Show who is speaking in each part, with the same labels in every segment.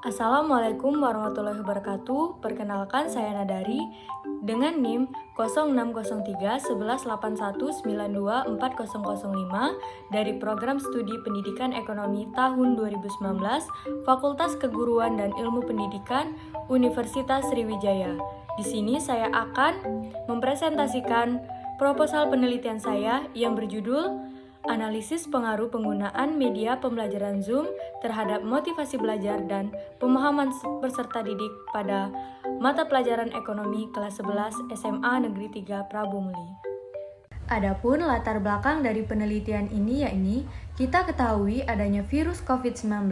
Speaker 1: Assalamualaikum warahmatullahi wabarakatuh. Perkenalkan saya Nadari dengan NIM 0603 1181 92 4005 dari Program Studi Pendidikan Ekonomi tahun 2019 Fakultas Keguruan dan Ilmu Pendidikan Universitas Sriwijaya. Di sini saya akan mempresentasikan proposal penelitian saya yang berjudul Analisis pengaruh penggunaan media pembelajaran Zoom terhadap motivasi belajar dan pemahaman peserta didik pada mata pelajaran ekonomi kelas 11 SMA Negeri 3 Prabu Muli. Adapun latar belakang dari penelitian ini yakni kita ketahui adanya virus COVID-19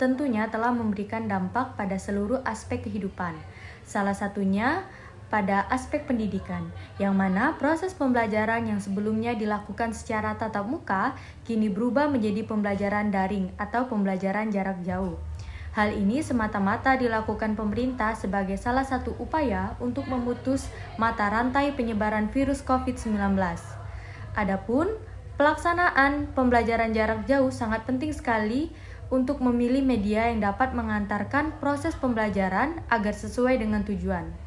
Speaker 1: tentunya telah memberikan dampak pada seluruh aspek kehidupan. Salah satunya pada aspek pendidikan, yang mana proses pembelajaran yang sebelumnya dilakukan secara tatap muka, kini berubah menjadi pembelajaran daring atau pembelajaran jarak jauh. Hal ini semata-mata dilakukan pemerintah sebagai salah satu upaya untuk memutus mata rantai penyebaran virus COVID-19. Adapun pelaksanaan pembelajaran jarak jauh sangat penting sekali untuk memilih media yang dapat mengantarkan proses pembelajaran agar sesuai dengan tujuan.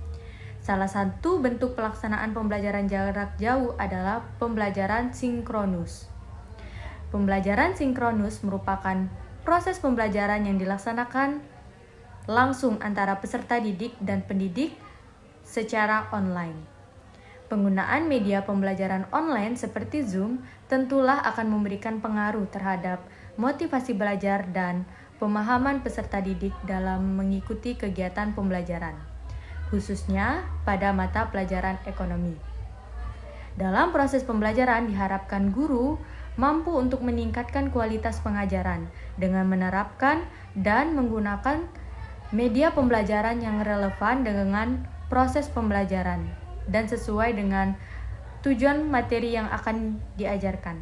Speaker 1: Salah satu bentuk pelaksanaan pembelajaran jarak jauh adalah pembelajaran sinkronus. Pembelajaran sinkronus merupakan proses pembelajaran yang dilaksanakan langsung antara peserta didik dan pendidik secara online. Penggunaan media pembelajaran online seperti Zoom tentulah akan memberikan pengaruh terhadap motivasi belajar dan pemahaman peserta didik dalam mengikuti kegiatan pembelajaran, khususnya pada mata pelajaran ekonomi. Dalam proses pembelajaran diharapkan guru mampu untuk meningkatkan kualitas pengajaran dengan menerapkan dan menggunakan media pembelajaran yang relevan dengan proses pembelajaran dan sesuai dengan tujuan materi yang akan diajarkan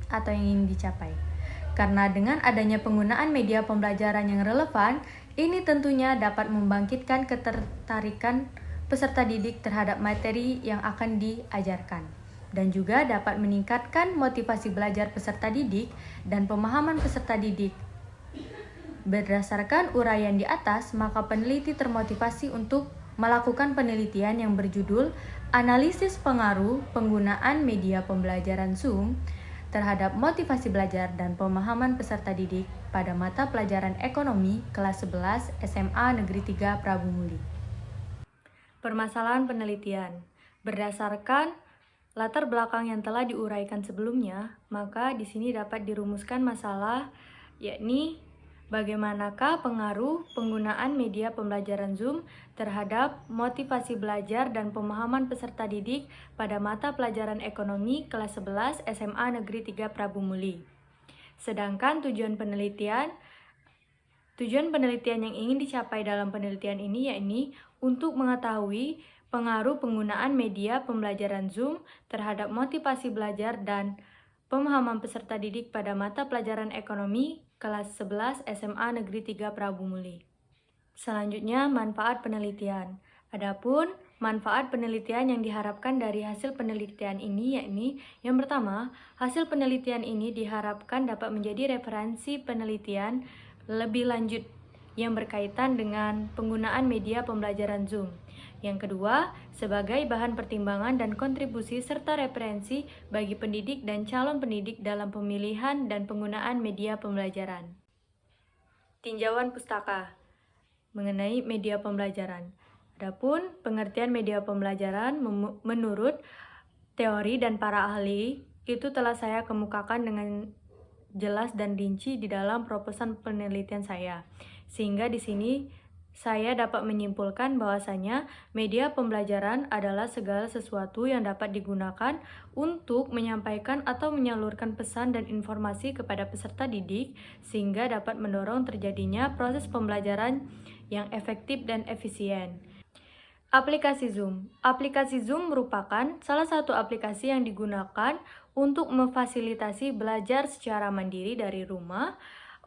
Speaker 1: atau yang ingin dicapai. Karena dengan adanya penggunaan media pembelajaran yang relevan, ini tentunya dapat membangkitkan ketertarikan peserta didik terhadap materi yang akan diajarkan dan juga dapat meningkatkan motivasi belajar peserta didik dan pemahaman peserta didik. Berdasarkan uraian di atas, maka peneliti termotivasi untuk melakukan penelitian yang berjudul Analisis Pengaruh Penggunaan Media Pembelajaran Zoom terhadap motivasi belajar dan pemahaman peserta didik pada mata pelajaran ekonomi kelas 11 SMA Negeri 3 Prabu Muli. Permasalahan penelitian. Berdasarkan latar belakang yang telah diuraikan sebelumnya, maka di sini dapat dirumuskan masalah yakni bagaimanakah pengaruh penggunaan media pembelajaran Zoom terhadap motivasi belajar dan pemahaman peserta didik pada mata pelajaran ekonomi kelas 11 SMA Negeri 3 Prabu Muli. Sedangkan tujuan penelitian yang ingin dicapai dalam penelitian ini yakni untuk mengetahui pengaruh penggunaan media pembelajaran Zoom terhadap motivasi belajar dan pemahaman peserta didik pada mata pelajaran ekonomi kelas 11 SMA Negeri 3 Prabu Muli. Selanjutnya, manfaat penelitian. Adapun manfaat penelitian yang diharapkan dari hasil penelitian ini yakni yang pertama, hasil penelitian ini diharapkan dapat menjadi referensi penelitian lebih lanjut yang berkaitan dengan penggunaan media pembelajaran Zoom. Yang kedua, sebagai bahan pertimbangan dan kontribusi serta referensi bagi pendidik dan calon pendidik dalam pemilihan dan penggunaan media pembelajaran. Tinjauan pustaka mengenai media pembelajaran. Adapun pengertian media pembelajaran menurut teori dan para ahli itu telah saya kemukakan dengan jelas dan rinci di dalam proposal penelitian saya. Sehingga di sini saya dapat menyimpulkan bahwasanya media pembelajaran adalah segala sesuatu yang dapat digunakan untuk menyampaikan atau menyalurkan pesan dan informasi kepada peserta didik sehingga dapat mendorong terjadinya proses pembelajaran yang efektif dan efisien. Aplikasi Zoom. Aplikasi Zoom merupakan salah satu aplikasi yang digunakan untuk memfasilitasi belajar secara mandiri dari rumah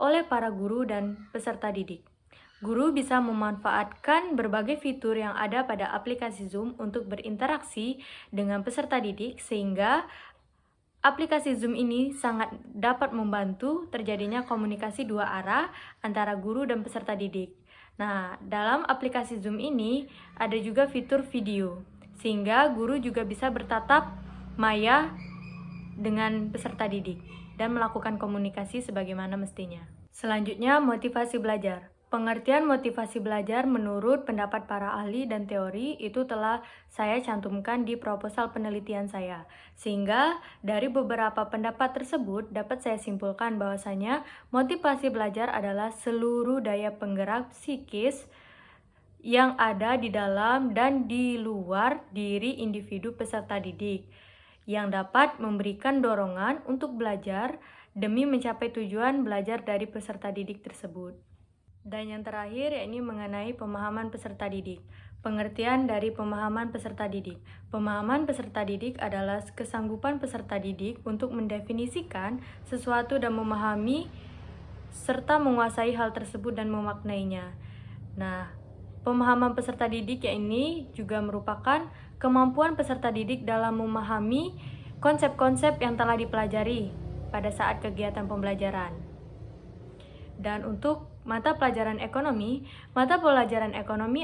Speaker 1: oleh para guru dan peserta didik. Guru bisa memanfaatkan berbagai fitur yang ada pada aplikasi Zoom untuk berinteraksi dengan peserta didik sehingga Aplikasi Zoom ini sangat dapat membantu terjadinya komunikasi dua arah antara guru dan peserta didik. Nah, dalam aplikasi Zoom ini ada juga fitur video, sehingga guru juga bisa bertatap maya dengan peserta didik dan melakukan komunikasi sebagaimana mestinya. Selanjutnya, motivasi belajar. Pengertian motivasi belajar menurut pendapat para ahli dan teori itu telah saya cantumkan di proposal penelitian saya. Sehingga dari beberapa pendapat tersebut dapat saya simpulkan bahwasanya motivasi belajar adalah seluruh daya penggerak psikis yang ada di dalam dan di luar diri individu peserta didik yang dapat memberikan dorongan untuk belajar demi mencapai tujuan belajar dari peserta didik tersebut. Dan yang terakhir yakni mengenai pemahaman peserta didik. Pengertian dari pemahaman peserta didik. Pemahaman peserta didik adalah kesanggupan peserta didik untuk mendefinisikan sesuatu dan memahami serta menguasai hal tersebut dan memaknainya. Nah, pemahaman peserta didik yakni juga merupakan kemampuan peserta didik dalam memahami konsep-konsep yang telah dipelajari pada saat kegiatan pembelajaran. Dan untuk mata pelajaran ekonomi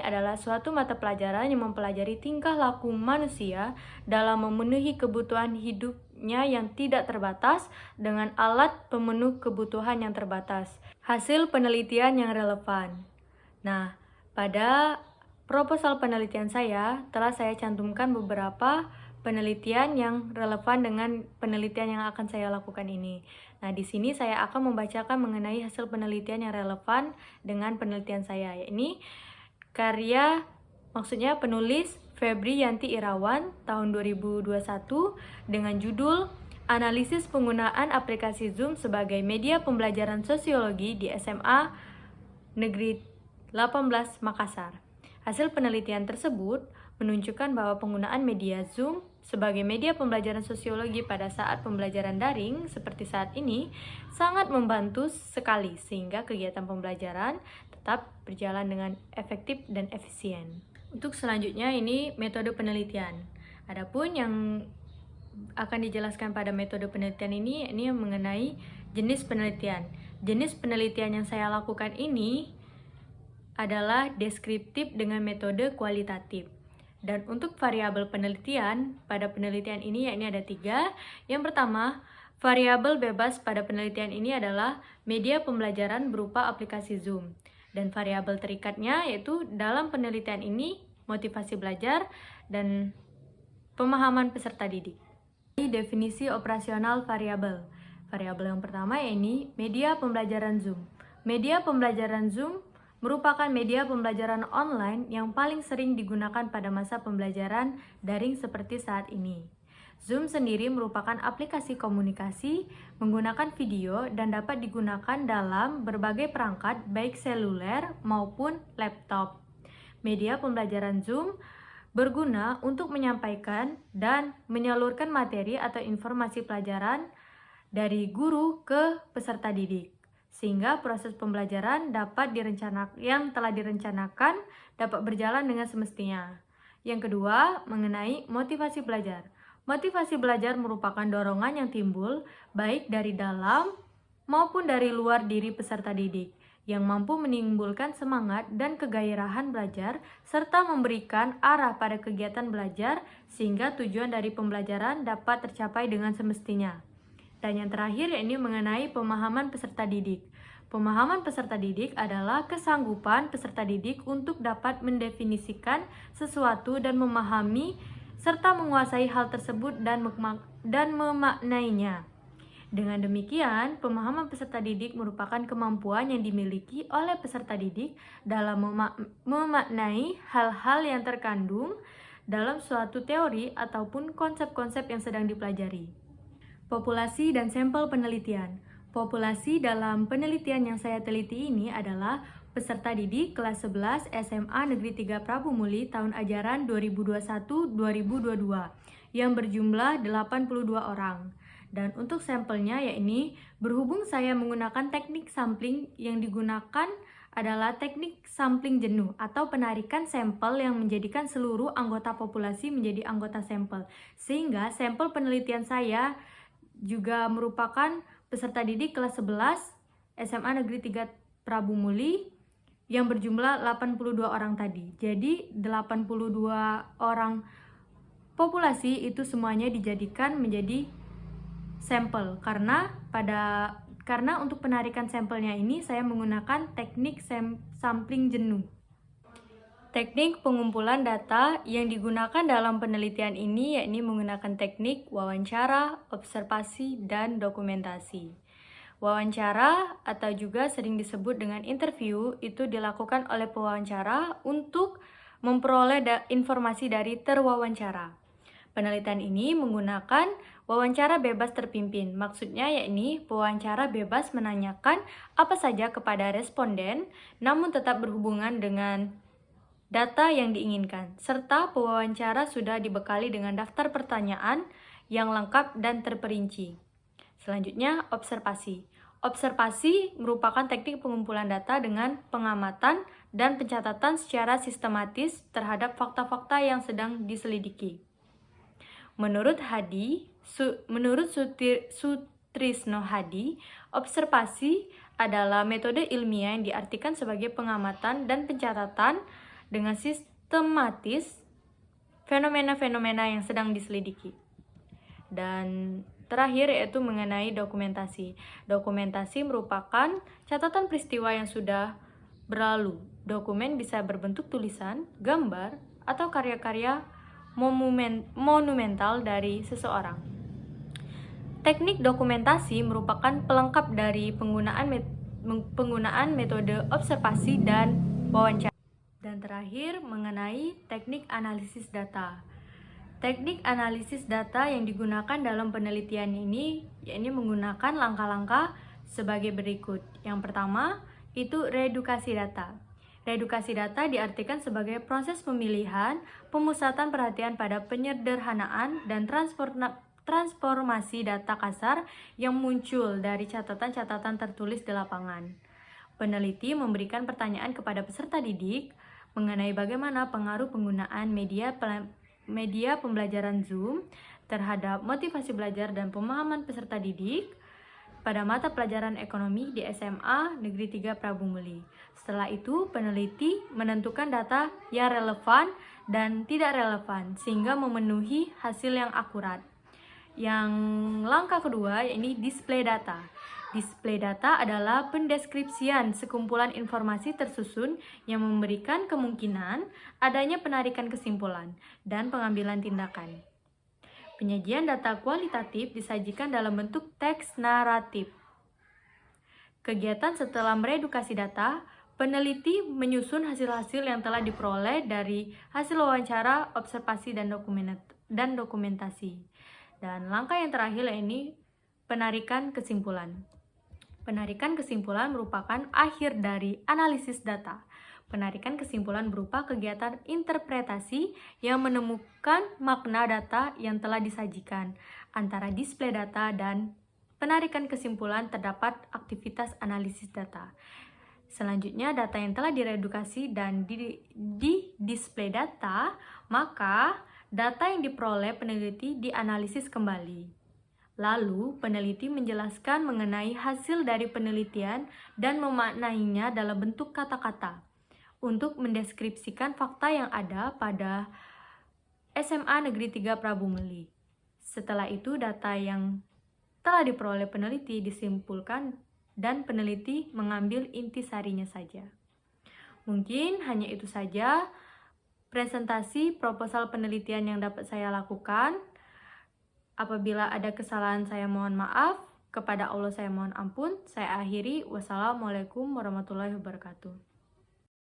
Speaker 1: adalah suatu mata pelajaran yang mempelajari tingkah laku manusia dalam memenuhi kebutuhan hidupnya yang tidak terbatas dengan alat pemenuh kebutuhan yang terbatas. Hasil penelitian yang relevan. Nah, pada proposal penelitian saya telah saya cantumkan beberapa penelitian yang relevan dengan penelitian yang akan saya lakukan ini. Nah, di sini saya akan membacakan mengenai hasil penelitian yang relevan dengan penelitian saya, yakni maksudnya penulis Febri Yanti Irawan tahun 2021 dengan judul Analisis Penggunaan Aplikasi Zoom sebagai Media Pembelajaran Sosiologi di SMA Negeri 18 Makassar. Hasil penelitian tersebut menunjukkan bahwa penggunaan media Zoom sebagai media pembelajaran sosiologi pada saat pembelajaran daring seperti saat ini sangat membantu sekali sehingga kegiatan pembelajaran tetap berjalan dengan efektif dan efisien. Untuk selanjutnya ini metode penelitian. Adapun yang akan dijelaskan pada metode penelitian ini mengenai jenis penelitian. Jenis penelitian yang saya lakukan ini adalah deskriptif dengan metode kualitatif. Dan untuk variabel penelitian, pada penelitian ini yakni ada 3. Yang pertama, variabel bebas pada penelitian ini adalah media pembelajaran berupa aplikasi Zoom. Dan variabel terikatnya yaitu dalam penelitian ini motivasi belajar dan pemahaman peserta didik. Definisi operasional variabel. Variabel yang pertama yakni media pembelajaran Zoom. Media pembelajaran Zoom merupakan media pembelajaran online yang paling sering digunakan pada masa pembelajaran daring seperti saat ini. Zoom sendiri merupakan aplikasi komunikasi menggunakan video dan dapat digunakan dalam berbagai perangkat baik seluler maupun laptop. Media pembelajaran Zoom berguna untuk menyampaikan dan menyalurkan materi atau informasi pelajaran dari guru ke peserta didik, sehingga proses pembelajaran yang telah direncanakan dapat berjalan dengan semestinya. Yang kedua, mengenai motivasi belajar. Motivasi belajar merupakan dorongan yang timbul baik dari dalam maupun dari luar diri peserta didik, yang mampu menimbulkan semangat dan kegairahan belajar serta memberikan arah pada kegiatan belajar sehingga tujuan dari pembelajaran dapat tercapai dengan semestinya. Dan yang terakhir yakni mengenai pemahaman peserta didik. Pemahaman peserta didik adalah kesanggupan peserta didik untuk dapat mendefinisikan sesuatu dan memahami serta menguasai hal tersebut dan memaknainya. Dengan demikian, pemahaman peserta didik merupakan kemampuan yang dimiliki oleh peserta didik dalam memaknai hal-hal yang terkandung dalam suatu teori ataupun konsep-konsep yang sedang dipelajari. Populasi dan sampel penelitian. Populasi dalam penelitian yang saya teliti ini adalah peserta didik kelas 11 SMA Negeri 3 Prabu Muli tahun ajaran 2021-2022 yang berjumlah 82 orang. Dan untuk sampelnya yakni berhubung saya menggunakan teknik sampling yang digunakan adalah teknik sampling jenuh atau penarikan sampel yang menjadikan seluruh anggota populasi menjadi anggota sampel. Sehingga sampel penelitian saya juga merupakan peserta didik kelas 11 SMA Negeri 3 Prabu Muli yang berjumlah 82 orang tadi. Jadi 82 orang populasi itu semuanya dijadikan menjadi sampel karena untuk penarikan sampelnya ini saya menggunakan teknik sampling jenuh. Teknik pengumpulan data yang digunakan dalam penelitian ini yakni menggunakan teknik wawancara, observasi, dan dokumentasi. Wawancara atau juga sering disebut dengan interview itu dilakukan oleh pewawancara untuk memperoleh informasi dari terwawancara. Penelitian ini menggunakan wawancara bebas terpimpin. Maksudnya yakni pewawancara bebas menanyakan apa saja kepada responden namun tetap berhubungan dengan data yang diinginkan, serta pewawancara sudah dibekali dengan daftar pertanyaan yang lengkap dan terperinci. Selanjutnya, observasi. Observasi merupakan teknik pengumpulan data dengan pengamatan dan pencatatan secara sistematis terhadap fakta-fakta yang sedang diselidiki. Menurut Sutrisno Hadi, observasi adalah metode ilmiah yang diartikan sebagai pengamatan dan pencatatan dengan sistematis fenomena-fenomena yang sedang diselidiki. Dan terakhir yaitu mengenai dokumentasi. Dokumentasi merupakan catatan peristiwa yang sudah berlalu. Dokumen bisa berbentuk tulisan, gambar, atau karya-karya monumental dari seseorang. Teknik dokumentasi merupakan pelengkap dari penggunaan metode observasi dan wawancara. Dan terakhir, mengenai teknik analisis data. Teknik analisis data yang digunakan dalam penelitian ini yakni menggunakan langkah-langkah sebagai berikut. Yang pertama, itu reedukasi data. Reedukasi data diartikan sebagai proses pemilihan, pemusatan perhatian pada penyederhanaan dan transformasi data kasar yang muncul dari catatan-catatan tertulis di lapangan. Peneliti memberikan pertanyaan kepada peserta didik mengenai bagaimana pengaruh penggunaan media pembelajaran Zoom terhadap motivasi belajar dan pemahaman peserta didik pada mata pelajaran ekonomi di SMA Negeri 3 Prabu Muli. Setelah itu, peneliti menentukan data yang relevan dan tidak relevan sehingga memenuhi hasil yang akurat. Yang langkah kedua yakni display data. Display data adalah pendeskripsian sekumpulan informasi tersusun yang memberikan kemungkinan adanya penarikan kesimpulan dan pengambilan tindakan. Penyajian data kualitatif disajikan dalam bentuk teks naratif. Kegiatan setelah meredukasi data, peneliti menyusun hasil-hasil yang telah diperoleh dari hasil wawancara, observasi, dan dokumentasi. Dan langkah yang terakhir ini penarikan kesimpulan. Penarikan kesimpulan merupakan akhir dari analisis data. Penarikan kesimpulan berupa kegiatan interpretasi yang menemukan makna data yang telah disajikan. Antara display data dan penarikan kesimpulan terdapat aktivitas analisis data. Selanjutnya, data yang telah diredukasi dan di display data, maka data yang diperoleh peneliti dianalisis kembali. Lalu, peneliti menjelaskan mengenai hasil dari penelitian dan memaknainya dalam bentuk kata-kata untuk mendeskripsikan fakta yang ada pada SMA Negeri 3 Prabu Muli. Setelah itu, data yang telah diperoleh peneliti disimpulkan dan peneliti mengambil intisarinya saja. Mungkin hanya itu saja presentasi proposal penelitian yang dapat saya lakukan. Apabila ada kesalahan saya mohon maaf, kepada Allah saya mohon ampun. Saya akhiri. Wassalamualaikum warahmatullahi wabarakatuh.